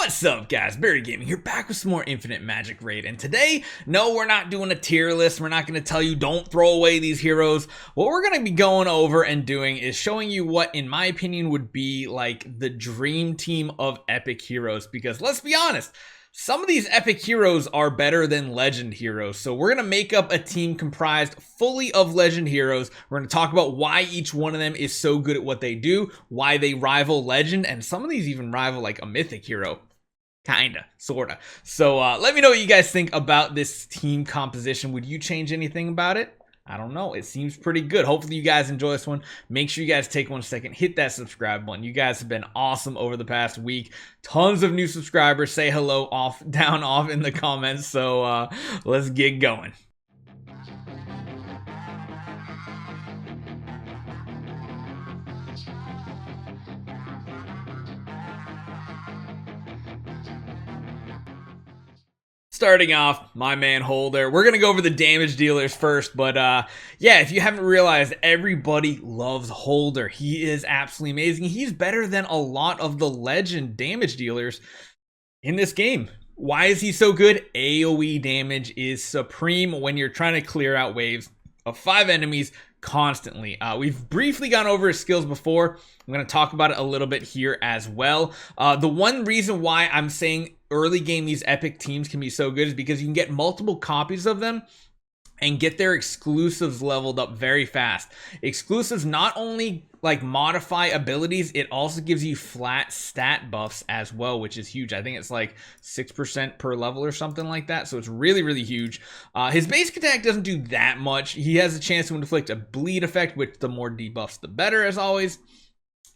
What's up, guys? Barry Gaming here, back with some more Infinite Magicraid. And today, no, we're not doing a tier list. We're not going to tell you don't throw away these heroes. What we're going to be going over and doing is showing you what, in my opinion, would be like the dream team of epic heroes. Because let's be honest, some of these epic heroes are better than legend heroes. So we're going to make up a team comprised fully of legend heroes. We're going to talk about why each one of them is so good at what they do, why they rival legend, and some of these even rival like a mythic hero. Kinda, sorta. So let me know what you guys think about this team composition. Would you change anything about it? I don't know. It seems pretty good. Hopefully you guys enjoy this one. Make sure you guys take 1 second, hit that subscribe button. You guys have been awesome over the past week. Tons of new subscribers. Say hello off in the comments. So let's get going. Starting off, my man Holder. We're going to go over the damage dealers first, but yeah, if you haven't realized, everybody loves Holder. He is absolutely amazing. He's better than a lot of the legend damage dealers in this game. Why is he so good? AoE damage is supreme when you're trying to clear out waves of 5 enemies constantly. We've briefly gone over his skills before. I'm going to talk about it a little bit here as well. The one reason why I'm saying early game these epic teams can be so good is because you can get multiple copies of them and get their exclusives leveled up very fast. Exclusives not only like modify abilities, it also gives you flat stat buffs as well, which is huge. I think it's like 6% per level or something like that. So it's really, really huge. His basic attack doesn't do that much. He has a chance to inflict a bleed effect, which the more debuffs, the better, as always.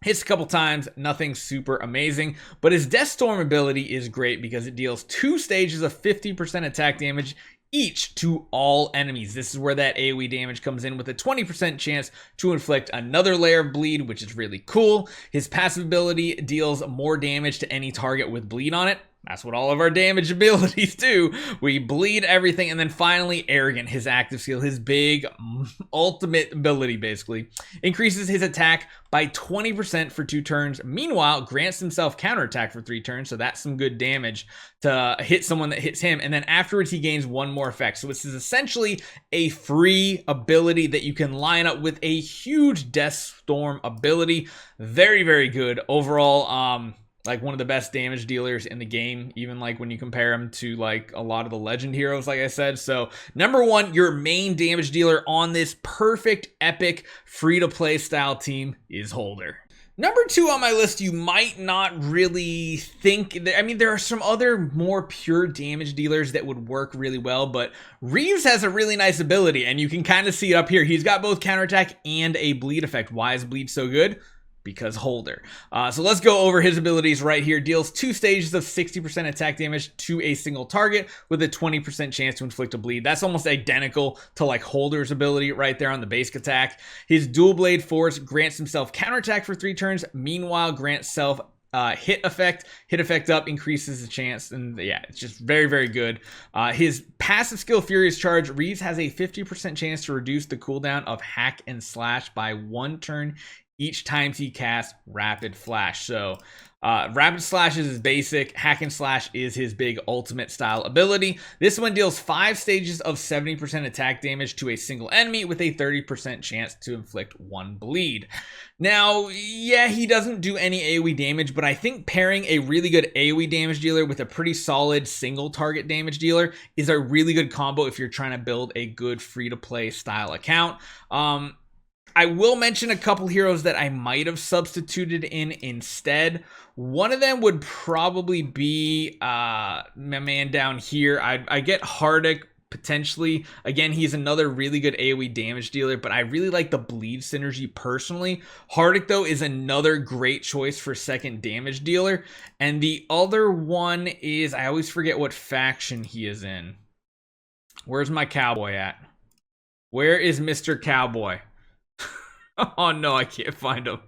Hits a couple times, nothing super amazing, but his Death Storm ability is great because it deals 2 stages of 50% attack damage each to all enemies. This is where that AoE damage comes in with a 20% chance to inflict another layer of bleed, which is really cool. His passive ability deals more damage to any target with bleed on it. That's what all of our damage abilities do. We bleed everything. And then finally, Arrogant, his active skill, his big ultimate ability basically, increases his attack by 20% for 2 turns. Meanwhile, grants himself counterattack for 3 turns. So that's some good damage to hit someone that hits him. And then afterwards, he gains 1 more effect. So this is essentially a free ability that you can line up with a huge Death Storm ability. Very, very good overall. Like one of the best damage dealers in the game, even like when you compare him to like a lot of the legend heroes, like I said. So number 1, your main damage dealer on this perfect epic free-to-play style team is Holder. Number 2 on my list, you might not really think, I mean, there are some other more pure damage dealers that would work really well, but Reeves has a really nice ability, and you can kind of see it up here. He's got both counterattack and a bleed effect. Why is bleed so good? Because Holder. So let's go over his abilities right here. Deals 2 stages of 60% attack damage to a single target with a 20% chance to inflict a bleed. That's almost identical to like Holder's ability right there on the basic attack. His dual blade force grants himself counterattack for 3 turns. Meanwhile, grants self hit effect up, increases the chance, and yeah, it's just very, very good. His passive skill, Furious Charge, Reeves has a 50% chance to reduce the cooldown of Hack and Slash by 1 turn each time he casts Rapid Flash. So Rapid Slash is his basic, Hack and Slash is his big ultimate style ability. This one deals 5 stages of 70% attack damage to a single enemy with a 30% chance to inflict 1 bleed. Now, yeah, he doesn't do any AoE damage, but I think pairing a really good AoE damage dealer with a pretty solid single target damage dealer is a really good combo if you're trying to build a good free-to-play style account. I will mention a couple heroes that I might have substituted in instead. One of them would probably be my man down here. I get Hardik potentially. Again, he's another really good AoE damage dealer, but I really like the bleed synergy personally. Hardik, though, is another great choice for second damage dealer. And the other one is, I always forget what faction he is in. Where's my cowboy at? Where is Mr. Cowboy? Oh no, I can't find him.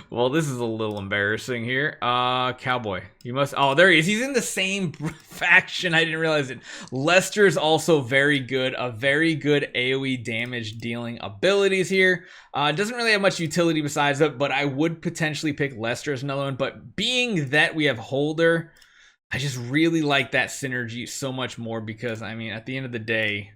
Well, this is a little embarrassing here. Cowboy. You must, oh, there he is. He's in the same faction. I didn't realize it. Lester is also very good. A very good AoE damage dealing abilities here. Doesn't really have much utility besides that, but I would potentially pick Lester as another one. But being that we have Holder, I just really like that synergy so much more because, I mean, at the end of the day,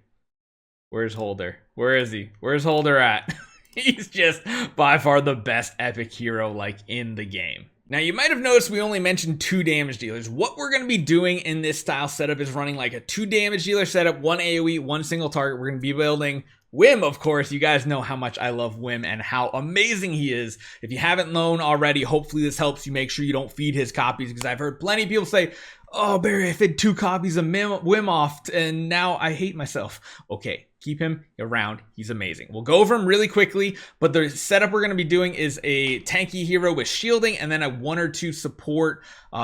where's Holder? Where is he? Where's Holder at? He's just by far the best epic hero like in the game. Now, you might have noticed we only mentioned 2 damage dealers. What we're going to be doing in this style setup is running like a 2 damage dealer setup, 1 AoE, 1 single target. We're going to be building Whim, of course. You guys know how much I love Whim and how amazing he is. If you haven't known already, hopefully this helps you make sure you don't feed his copies, because I've heard plenty of people say, oh, Barry, I fed 2 copies of Whim off and now I hate myself. Okay, keep him around. He's amazing. We'll go over him really quickly, but the setup we're going to be doing is a tanky hero with shielding and then a 1 or 2 support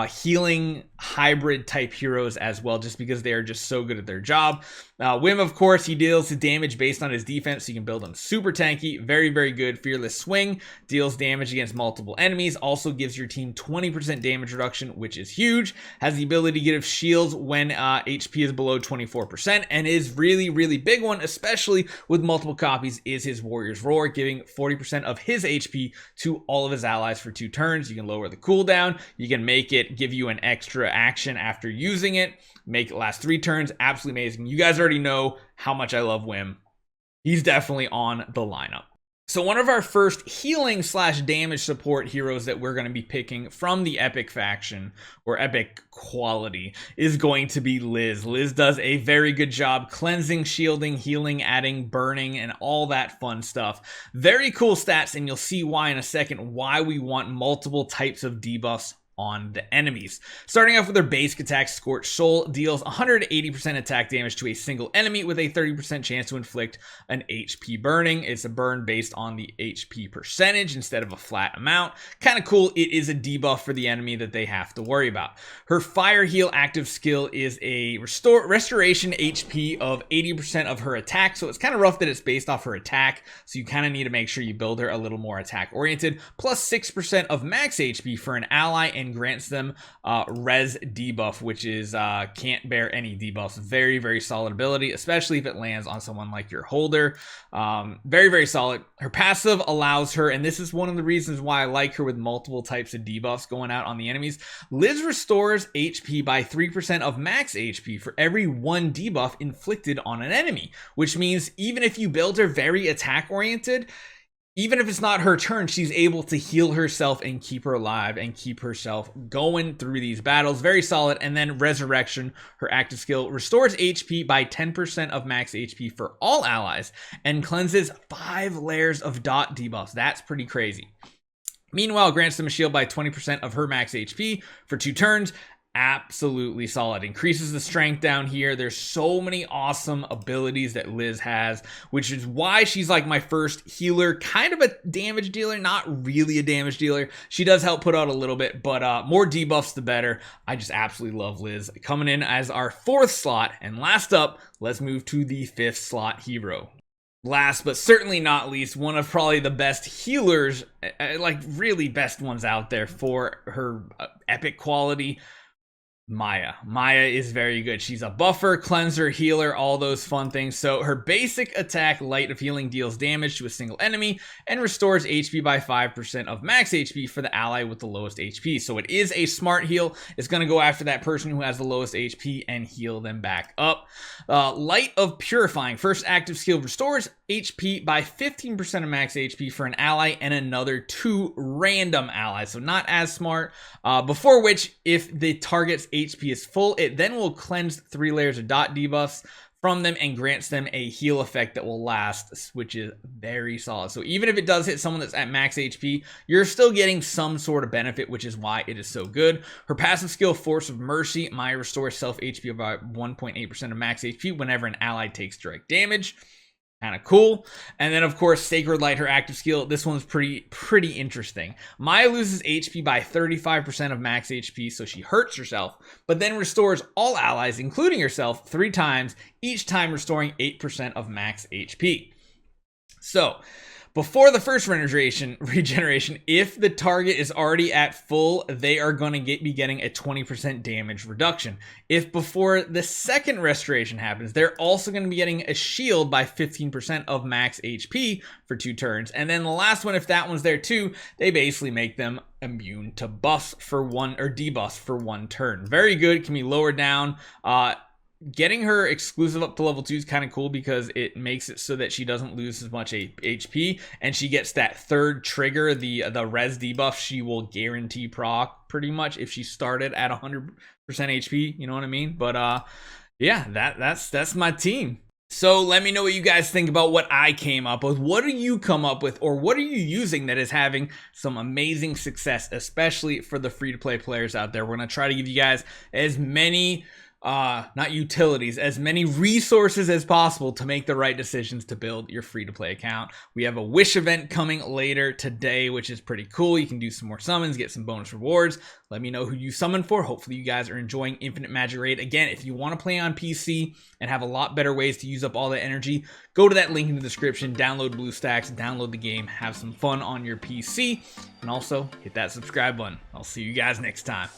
healing hybrid type heroes as well, just because they are just so good at their job. Whim, of course, he deals his damage based on his defense, so you can build him super tanky. Very, very good. Fearless Swing, deals damage against multiple enemies, also gives your team 20% damage reduction, which is huge. Has the ability to give shields when HP is below 24%, and his really, really big one, especially with multiple copies, is his Warrior's Roar, giving 40% of his HP to all of his allies for 2 turns. You can lower the cooldown. You can make it give you an extra action after using it. Make it last 3 turns. Absolutely amazing. You guys already know how much I love Whim. He's definitely on the lineup. So one of our first healing / damage support heroes that we're going to be picking from the epic faction or epic quality is going to be Liz. Liz does a very good job cleansing, shielding, healing, adding, burning, and all that fun stuff. Very cool stats, and you'll see why in a second, why we want multiple types of debuffs on the enemies. Starting off with their basic attack, Scorched Soul deals 180% attack damage to a single enemy with a 30% chance to inflict an HP burning. It's a burn based on the HP percentage instead of a flat amount. Kind of cool. It is a debuff for the enemy that they have to worry about. Her Fire Heal active skill is a restoration HP of 80% of her attack, so it's kind of rough that it's based off her attack, so you kind of need to make sure you build her a little more attack oriented. Plus 6% of max HP for an ally, and grants them res debuff, which is can't bear any debuffs. Very, very solid ability, especially if it lands on someone like your Holder. Very, very solid. Her passive allows her, and this is one of the reasons why I like her with multiple types of debuffs going out on the enemies. Liz restores HP by 3% of max HP for every 1 debuff inflicted on an enemy, which means even if you build her very attack oriented, even if it's not her turn, she's able to heal herself and keep her alive and keep herself going through these battles. Very solid. And then Resurrection, her active skill, restores HP by 10% of max HP for all allies and cleanses 5 layers of dot debuffs. That's pretty crazy. Meanwhile, grants them a shield by 20% of her max HP for 2 turns. Absolutely solid. Increases the strength down here. There's so many awesome abilities that Liz has, which is why she's like my first healer, kind of a damage dealer, not really a damage dealer. She does help put out a little bit, but more debuffs the better. I just absolutely love Liz. Coming in as our 4th slot, and last up, let's move to the 5th slot hero. Last but certainly not least, one of probably the best healers, like really best ones out there for her epic quality, Maya. Maya is very good. She's a buffer, cleanser, healer, all those fun things. So her basic attack, Light of Healing, deals damage to a single enemy and restores HP by 5% of max HP for the ally with the lowest HP. So it is a smart heal. It's going to go after that person who has the lowest HP and heal them back up. Light of Purifying. First active skill restores HP by 15% of max HP for an ally and another 2 random allies. So not as smart. Before which, if the target's HP is full, it then will cleanse 3 layers of dot debuffs from them and grants them a heal effect that will last, which is very solid. So even if it does hit someone that's at max HP, you're still getting some sort of benefit, which is why it is so good. Her passive skill, Force of Mercy, Maya restores self HP by 1.8% of max HP whenever an ally takes direct damage. Kind of cool. And then of course Sacred Light, her active skill. This one's pretty interesting. Maya loses HP by 35% of max HP, so she hurts herself, but then restores all allies, including herself, 3 times, each time restoring 8% of max HP. So Before the first regeneration, if the target is already at full, they are going to be getting a 20% damage reduction. If before the second restoration happens, they're also going to be getting a shield by 15% of max HP for 2 turns. And then the last one, if that one's there too, they basically make them immune to buffs for 1 or debuffs for 1 turn. Very good. Can be lowered down. Getting her exclusive up to level 2 is kind of cool because it makes it so that she doesn't lose as much HP, and she gets that third trigger, the res debuff. She will guarantee proc pretty much if she started at 100% HP. You know what I mean? But yeah, that's my team. So let me know what you guys think about what I came up with. What do you come up with, or what are you using that is having some amazing success, especially for the free-to-play players out there? We're gonna try to give you guys as many not utilities, as many resources as possible to make the right decisions to build your free-to-play account. We have a wish event coming later today, which is pretty cool. You can do some more summons, get some bonus rewards. Let me know who you summon for. Hopefully you guys are enjoying Infinite Magicraid. Again, if you want to play on PC and have a lot better ways to use up all that energy, go to that link in the description, download BlueStacks, download the game, have some fun on your PC, and also hit that subscribe button. I'll see you guys next time.